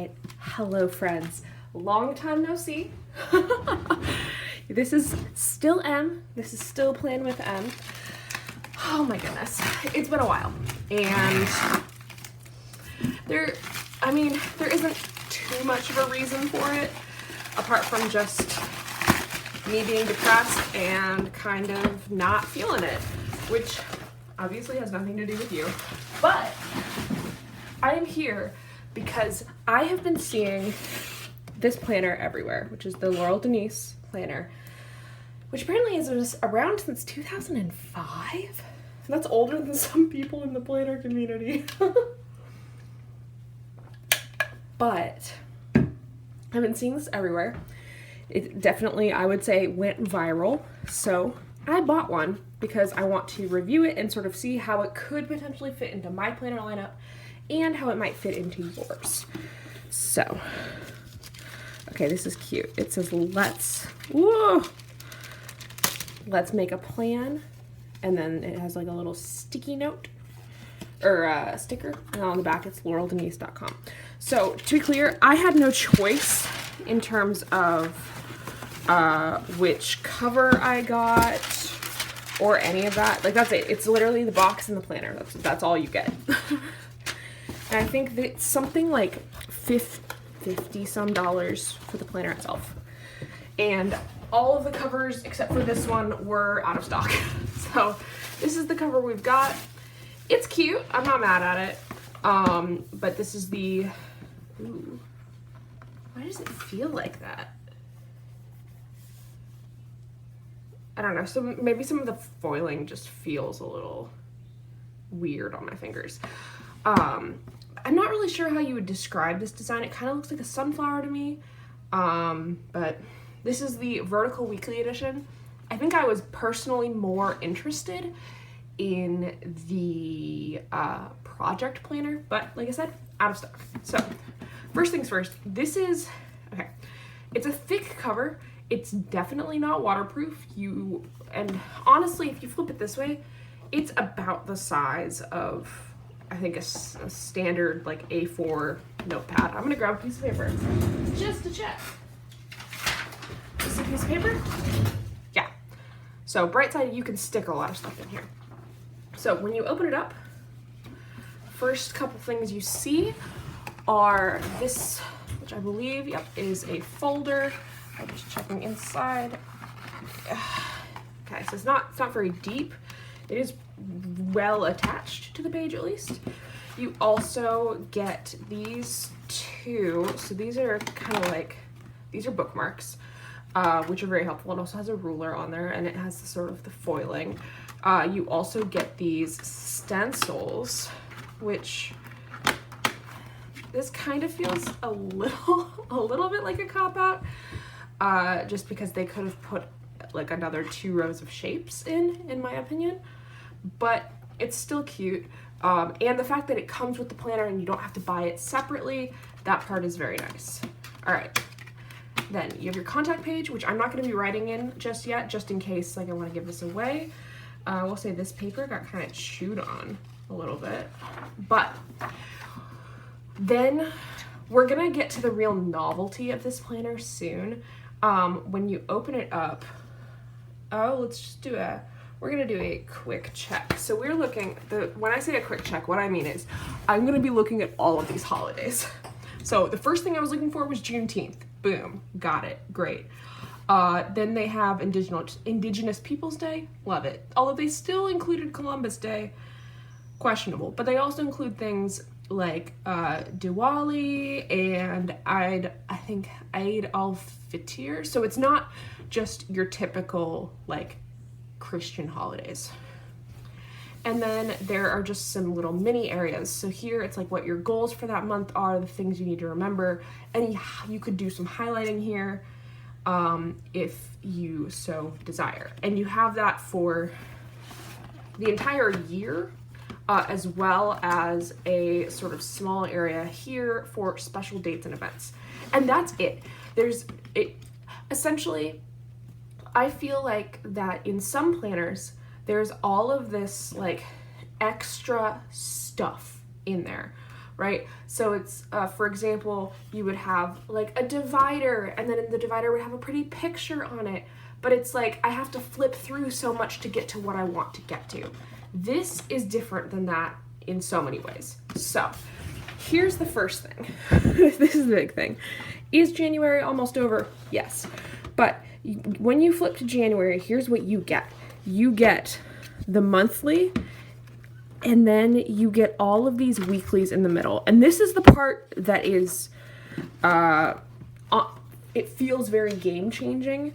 right, hello friends. Long time no see. This is still M. This is still Plan with M. Oh my goodness, it's been a while. And there isn't too much of a reason for it, apart from just me being depressed and kind of not feeling it, which obviously has nothing to do with you. But I am here because I have been seeing this planner everywhere, which is the Laurel Denise planner, which apparently has been around since 2005. That's older than some people in the planner community. But I've been seeing this everywhere. It definitely, I would say, went viral. So I bought one because I want to review it and sort of see how it could potentially fit into my planner lineup and how it might fit into yours. So, okay, this is cute. It says, let's make a plan. And then it has like a little sticky note or sticker. And on the back, it's laureldenise.com. So to be clear, I had no choice in terms of which cover I got or any of that. Like, that's it. It's literally the box and the planner. That's all you get. And I think that it's something like $50 some for the planner itself. And all of the covers except for this one were out of stock. So this is the cover we've got. It's cute. I'm not mad at it. But this is the, ooh, why does it feel like that? I don't know. So maybe some of the foiling just feels a little weird on my fingers. I'm not really sure how you would describe this design. It kind of looks like a sunflower to me. But this is the Vertical Weekly Edition. I think I was personally more interested in the project planner, but like I said, out of stock. So first things first, this is, okay, it's a thick cover. It's definitely not waterproof. And honestly, if you flip it this way, it's about the size of, I think, a standard like A4 notepad. I'm gonna grab a piece of paper just to check. This is a piece of paper? Yeah. So bright side, you can stick a lot of stuff in here. So when you open it up, first couple things you see are this, which I believe, yep, is a folder. I'm just checking inside. Okay, so it's not very deep. It is well attached to the page, at least. You also get these two. So these are kind of like, these are bookmarks, which are very helpful. It also has a ruler on there, and it has sort of the foiling. You also get these stencils, which this kind of feels a little bit like a cop-out, just because they could have put like another 2 rows of shapes in my opinion, but it's still cute. And the fact that it comes with the planner and you don't have to buy it separately, that part is very nice. All right, then you have your contact page, which I'm not going to be writing in just yet, just in case like I want to give this away. We'll say this paper got kind of chewed on a little bit, but then we're gonna get to the real novelty of this planner soon. When you open it up, we're gonna do a quick check. So we're looking, when I say a quick check, what I mean is I'm gonna be looking at all of these holidays. So the first thing I was looking for was Juneteenth. Boom, got it, great. Then they have Indigenous Peoples Day, love it. Although they still included Columbus Day, questionable. But they also include things like Diwali and Eid al-Fitr. So it's not just your typical like Christian holidays. And then there are just some little mini areas. So here it's like what your goals for that month are, the things you need to remember, and you could do some highlighting here if you so desire. And you have that for the entire year, as well as a sort of small area here for special dates and events. And that's it. Essentially, I feel like that in some planners, there's all of this like extra stuff in there right? So it's, for example, you would have like a divider, and then the divider would have a pretty picture on it, but it's like I have to flip through so much to get to what I want to get to. This is different than that in so many ways. So here's the first thing. This is the big thing. Is January almost over? Yes. But when you flip to January, here's what you get. You get the monthly, and then you get all of these weeklies in the middle. And this is the part that is, it feels very game-changing,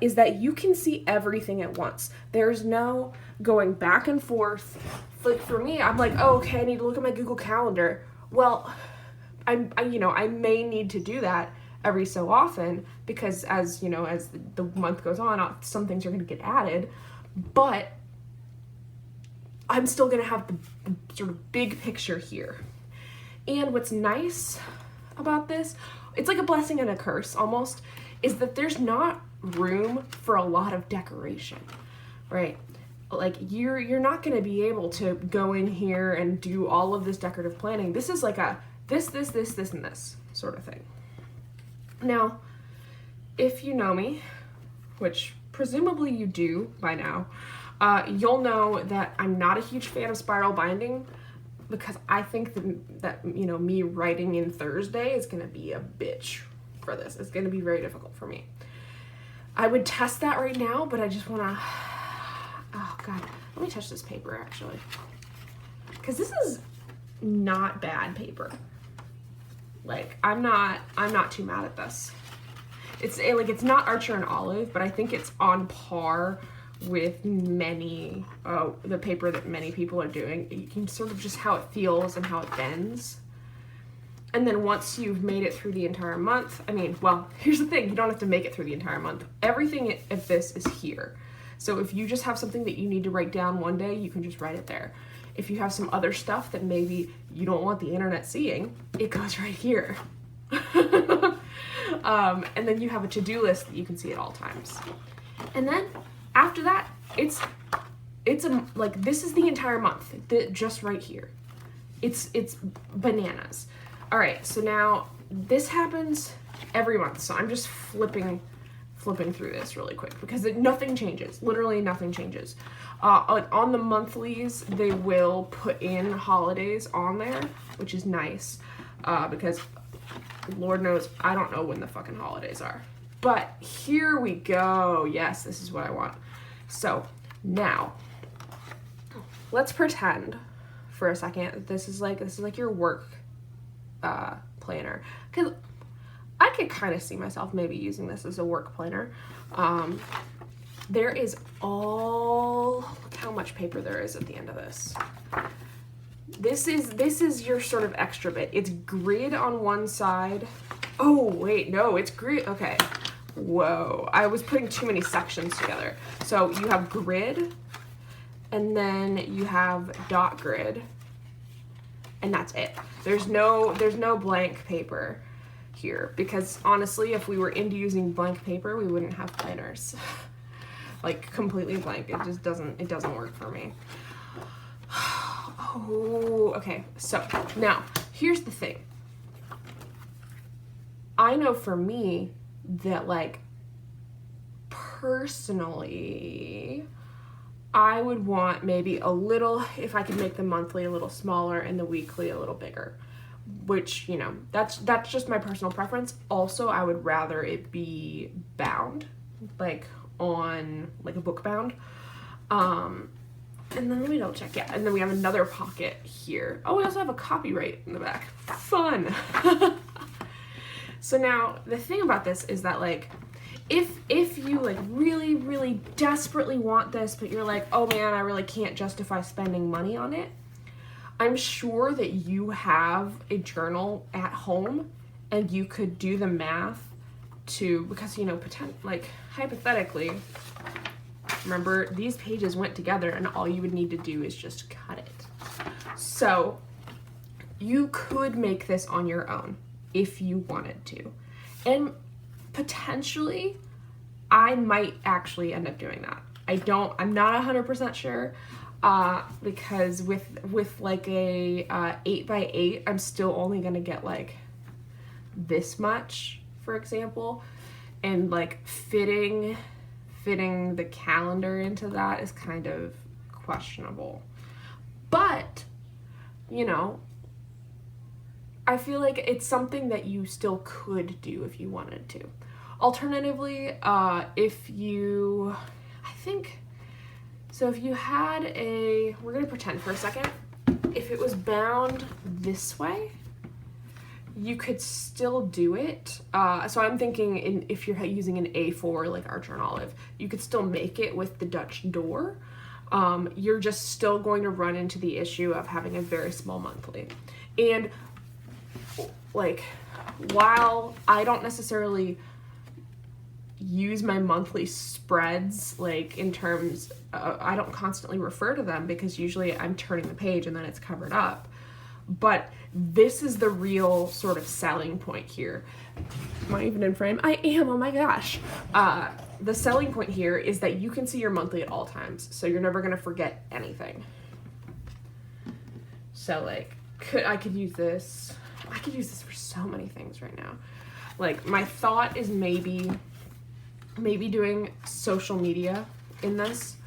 is that you can see everything at once. There's no going back and forth. Like for me, I'm like, oh, okay, I need to look at my Google Calendar. Well, I may need to do that every so often because as the month goes on, some things are going to get added, but I'm still going to have the sort of big picture here. And what's nice about this, it's like a blessing and a curse almost, is that there's not room for a lot of decoration, right? Like you're not going to be able to go in here and do all of this decorative planning. This is like a this, and this sort of thing. Now, if you know me, which presumably you do by now, you'll know that I'm not a huge fan of spiral binding because I think that me writing in Thursday is going to be a bitch for this. It's going to be very difficult for me. I would test that right now, but I just want to... Oh, God. Let me touch this paper, actually. Because this is not bad paper. Like, I'm not too mad at this. It's not Archer and Olive, but I think it's on par with the paper that many people are doing. You can sort of just how it feels and how it bends. And then once you've made it through the entire month, here's the thing, you don't have to make it through the entire month. Everything of this is here. So if you just have something that you need to write down one day, you can just write it there. If you have some other stuff that maybe you don't want the internet seeing, it goes right here. And then you have a to-do list that you can see at all times. And then after that, this is the entire month, just right here. It's bananas. All right, so now this happens every month. So I'm just flipping through this really quick because nothing changes. Literally nothing changes. On the monthlies, they will put in holidays on there, which is nice because Lord knows I don't know when the fucking holidays are. But here we go. Yes, this is what I want. So now let's pretend for a second that this is like your work planner, because I could kind of see myself maybe using this as a work planner. There is look how much paper there is at the end of this. This is your sort of extra bit. It's grid on one side. Oh, wait, no, it's grid. Okay. Whoa. I was putting too many sections together. So you have grid, and then you have dot grid, and that's it. There's no blank paper here, because honestly, if we were into using blank paper, we wouldn't have planners. Like completely blank. It just doesn't work for me. Oh, okay. So now here's the thing. I know for me that, like, personally, I would want maybe a little, if I could make the monthly a little smaller and the weekly a little bigger, which, that's just my personal preference. Also, I would rather it be bound, like on like a book bound. And then let me double check. Yeah, and then we have another pocket here. Oh, we also have a copyright in the back. Fun. So now the thing about this is that, like, if you like really, really desperately want this, but you're like, oh man, I really can't justify spending money on it, I'm sure that you have a journal at home and you could do the math because hypothetically, remember, these pages went together and all you would need to do is just cut it. So you could make this on your own if you wanted to. And potentially, I might actually end up doing that. I'm not 100% sure. because with like a 8x8, I'm still only gonna get like this much, for example, and like fitting the calendar into that is kind of questionable. But, you know, I feel like it's something that you still could do if you wanted to. Alternatively, if you had we're gonna pretend for a second, if it was bound this way, you could still do it. So I'm thinking if you're using an A4 like Archer and Olive, you could still make it with the Dutch door. You're just still going to run into the issue of having a very small monthly. And like, while I don't necessarily use my monthly spreads, like in terms, I don't constantly refer to them because usually I'm turning the page and then it's covered up. But this is the real sort of selling point here. Am I even in frame? I am, oh my gosh. The selling point here is that you can see your monthly at all times, so you're never gonna forget anything. So like, I could use this for so many things right now. Like, my thought is maybe doing social media in this,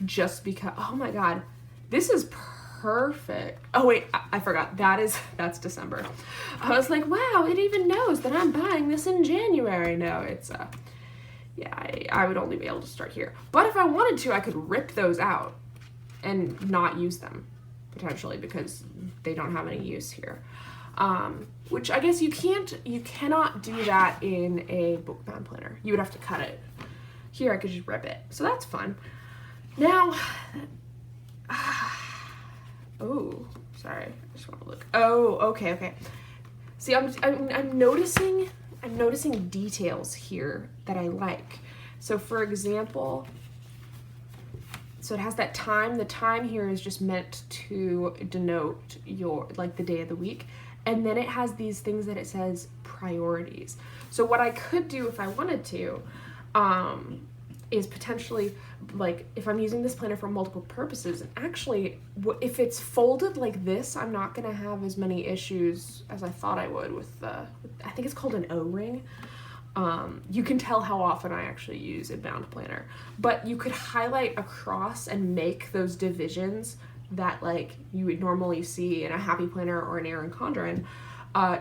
just because, oh my god, this is perfect. Oh wait, I forgot, that's December. I was like, wow, it even knows that I'm buying this in January. No, it's yeah, I would only be able to start here. But if I wanted to, I could rip those out and not use them, potentially, because they don't have any use here. Which I guess you cannot do that in a book bound planner. You would have to cut it. Here I could just rip it. So that's fun. Now, oh, sorry, I just want to look. Oh, okay. See, I'm noticing details here that I like. So for example, so it has that time. The time here is just meant to denote your, like, the day of the week. And then it has these things that it says priorities. So what I could do if I wanted to, is potentially, like, if I'm using this planner for multiple purposes, and actually, if it's folded like this, I'm not gonna have as many issues as I thought I would with I think it's called an O-ring. You can tell how often I actually use a bound planner, but you could highlight across and make those divisions that, like, you would normally see in a Happy Planner or an Erin Condren,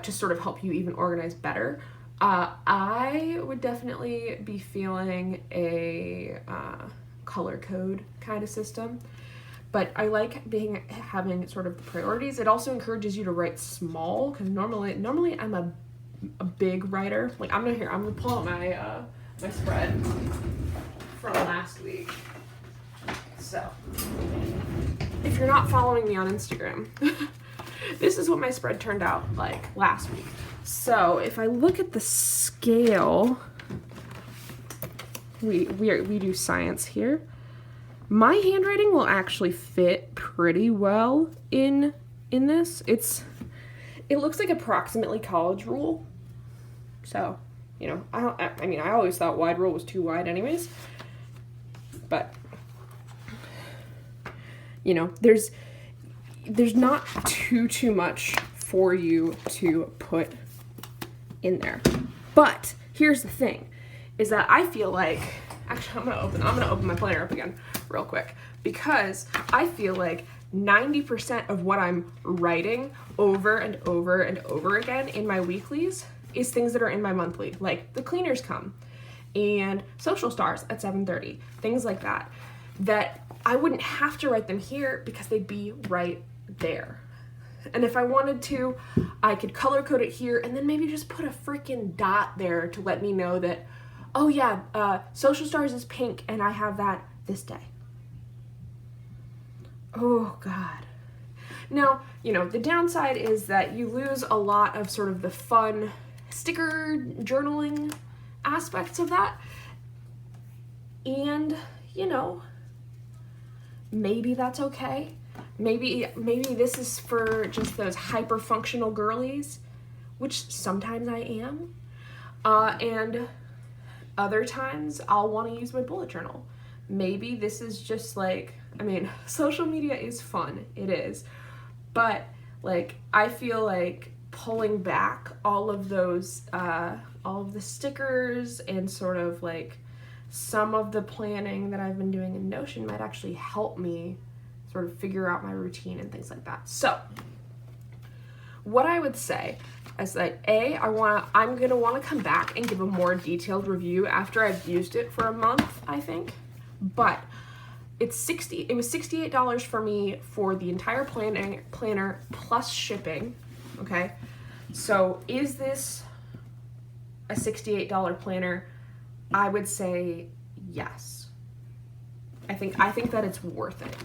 to sort of help you even organize better. I would definitely be feeling a color code kind of system, but I like having sort of the priorities. It also encourages you to write small, because normally I'm a big writer. Like, I'm gonna pull out my spread from last week. So, if you're not following me on Instagram, this is what my spread turned out like last week. So if I look at the scale, we do science here. My handwriting will actually fit pretty well in this. It looks like approximately college rule. So, you know, I always thought wide rule was too wide anyways. But, you know, there's not too much for you to put in there. But here's the thing, is that I feel like, actually I'm gonna open my planner up again real quick, because I feel like 90% of what I'm writing over and over and over again in my weeklies is things that are in my monthly, like the cleaners come and social stars at 7:30, things like that I wouldn't have to write them here because they'd be right there. And if I wanted to, I could color code it here and then maybe just put a freaking dot there to let me know that, oh yeah, social stars is pink and I have that this day. Oh God. Now, you know, the downside is that you lose a lot of sort of the fun sticker journaling aspects of that. And, you know, maybe that's okay. Maybe this is for just those hyper-functional girlies, which sometimes I am. And other times I'll want to use my bullet journal. Maybe this is just like I mean, social media is fun, it is, but like I feel like pulling back all of those, all of the stickers and sort of like some of the planning that I've been doing in Notion might actually help me sort of figure out my routine and things like that. So what I would say is that I'm gonna want to come back and give a more detailed review after I've used it for a month, I think. But it was $68 for me for the entire planner plus shipping. Okay, so is this a $68 planner? I would say yes. I think that it's worth it.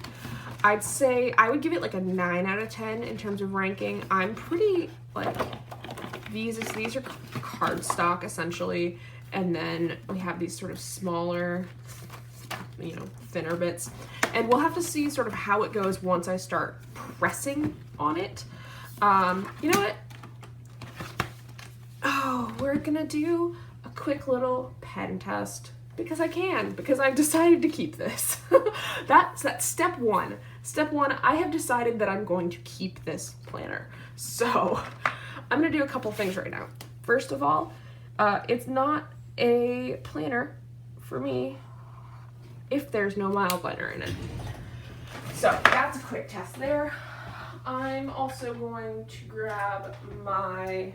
I'd say I would give it like a 9 out of 10 in terms of ranking. I'm pretty like these are cardstock essentially, and then we have these sort of smaller, thinner bits, and we'll have to see sort of how it goes once I start pressing on it. You know what? Oh, we're gonna do a quick little pen test because I've decided to keep this. That's step one. Step one, I have decided that I'm going to keep this planner. So I'm gonna do a couple things right now. First of all, it's not a planner for me if there's no mild liner in it. So that's a quick test there. I'm also going to grab my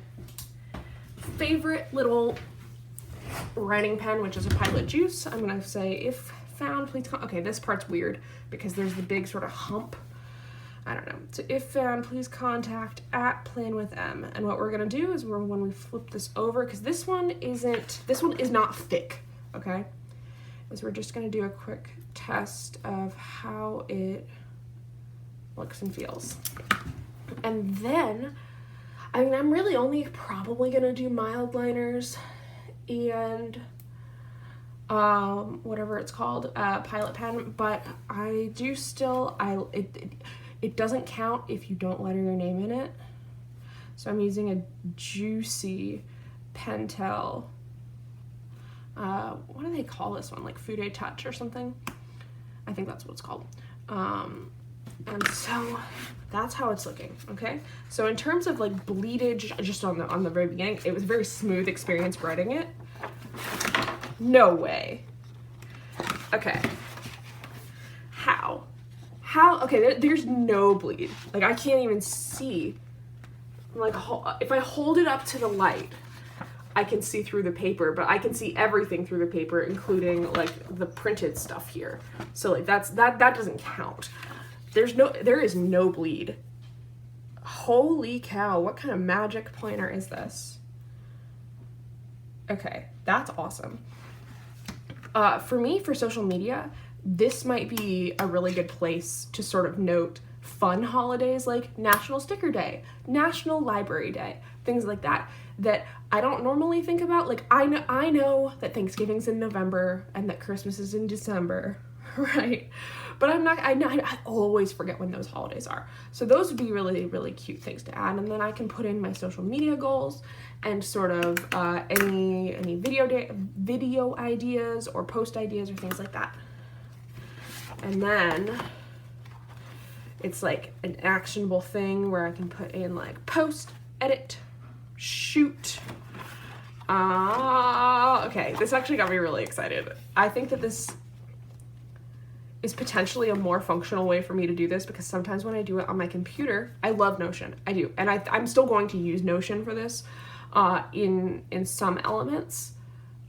favorite little writing pen, which is a Pilot Juice. I'm gonna say, if found, please okay, this part's weird because there's the big sort of hump. I don't know. So if found, please contact @planwithm. And what we're gonna do is when we flip this over, because this one is not thick, okay? Is we're just gonna do a quick test of how it looks and feels. And then, I mean, I'm really only probably gonna do mild liners and whatever it's called, Pilot pen, but I do still, it doesn't count if you don't letter your name in it. So I'm using a Juicy Pentel. What do they call this one? Like Fude Touch or something? I think that's what it's called. And so that's how it's looking, okay? So in terms of like bleedage, just on the very beginning, it was a very smooth experience writing it. No way. Okay. How? Okay, there's no bleed. Like I can't even see. Like if I hold it up to the light, I can see through the paper, but I can see everything through the paper, including like the printed stuff here. So like that doesn't count. There is no bleed. Holy cow, what kind of magic planner is this? Okay, that's awesome. For me, for social media, this might be a really good place to sort of note fun holidays like National Sticker Day, National Library Day, things like that I don't normally think about. Like I know that Thanksgiving's in November and that Christmas is in December, right? But I always forget when those holidays are. So those would be really, really cute things to add. And then I can put in my social media goals and sort of any video ideas or post ideas or things like that. And then it's like an actionable thing where I can put in like post, edit, shoot. Okay, this actually got me really excited. I think that this is potentially a more functional way for me to do this because sometimes when I do it on my computer, I love Notion. I do. And I'm still going to use Notion for this in some elements.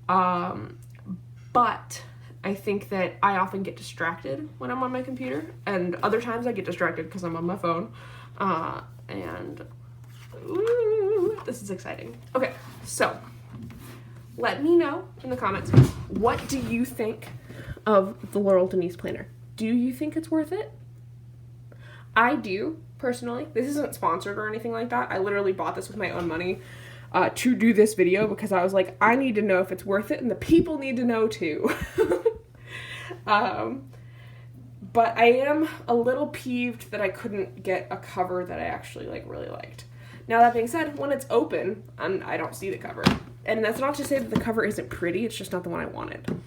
But I think that I often get distracted when I'm on my computer, and other times I get distracted because I'm on my phone. And ooh, this is exciting. Okay, so let me know in the comments, what do you think of the Laurel Denise planner? Do you think it's worth it? I do, personally. This isn't sponsored or anything like that. I literally bought this with my own money to do this video because I was like, I need to know if it's worth it, and the people need to know too. But I am a little peeved that I couldn't get a cover that I actually really liked. Now that being said, when it's open, I don't see the cover. And that's not to say that the cover isn't pretty, it's just not the one I wanted.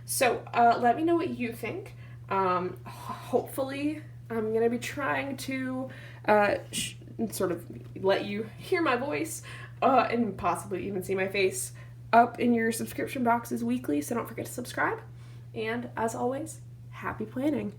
So let me know what you think. Hopefully, I'm going to be trying to sort of let you hear my voice and possibly even see my face up in your subscription boxes weekly, so don't forget to subscribe. And as always, happy planning.